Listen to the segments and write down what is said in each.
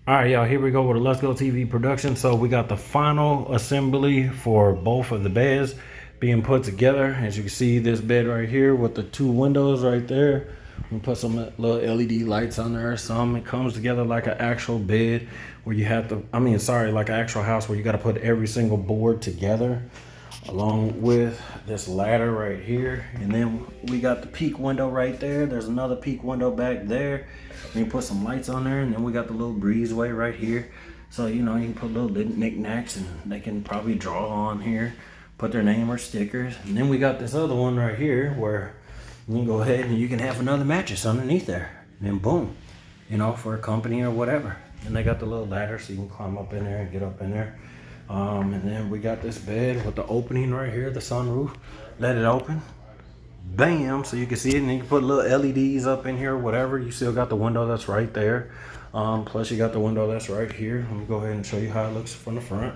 All right, y'all, here we go with a Let's Go TV production. So we got the final assembly for both of the beds being put together. As you can see, this bed right here with the two windows right there. We put some little LED lights on there or something. It comes together like an actual bed where you have to, like an actual house where you got to put every single board together, along with this ladder right here. And then we got the peak window right there. There's another peak window back there. We put some lights on there, and then we got the little breezeway right here. So you know, you can put little knickknacks and they can probably draw on here, put their name or stickers. And then we got this other one right here where you can go ahead and you can have another mattress underneath there. And then boom, you know, for a company or whatever. And they got the little ladder so you can climb up in there and get up in there. And then we got this bed with the opening right here, the sunroof. Let it open. Bam, so you can see it, and you can put little LEDs up in here, whatever. You still got the window that's right there. Plus you got the window that's right here. Let me go ahead and show you how it looks from the front.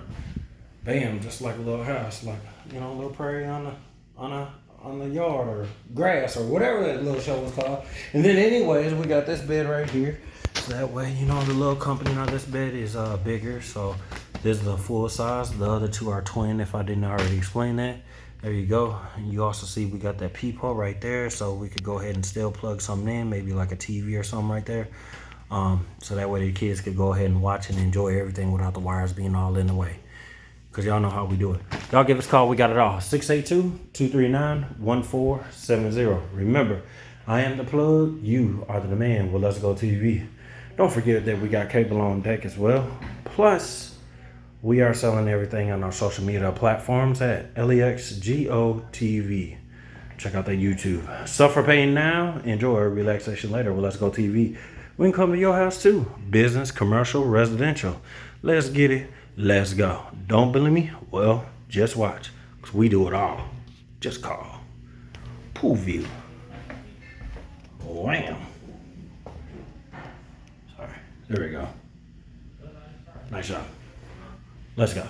Bam, just like a little house, like, you know, a little prairie on the yard or grass or whatever that little show was called. And then anyways, we got this bed right here. So that way, you know, the little company on this bed is bigger. So this is the full size. The other two are twin, if I didn't already explain that. There you go. And you also see we got that peephole right there, so we could go ahead and still plug something in, maybe like a TV or something right there. So that way the kids could go ahead and watch and enjoy everything without the wires being all in the way. Because y'all know how we do it. Y'all give us a call. We got it all. 682-239-1470. Remember, I am the plug. You are the demand. Well, Let's Go TV. Don't forget that we got cable on deck as well. Plus, we are selling everything on our social media platforms at LEXGOTV. Check out that YouTube. Suffer pain now, enjoy relaxation later. Well, Let's Go TV. We can come to your house too. Business, commercial, residential. Let's get it. Let's go. Don't believe me? Well, just watch. Because we do it all. Just call. Pool view. Wham. Sorry. There we go. Nice job. Let's go.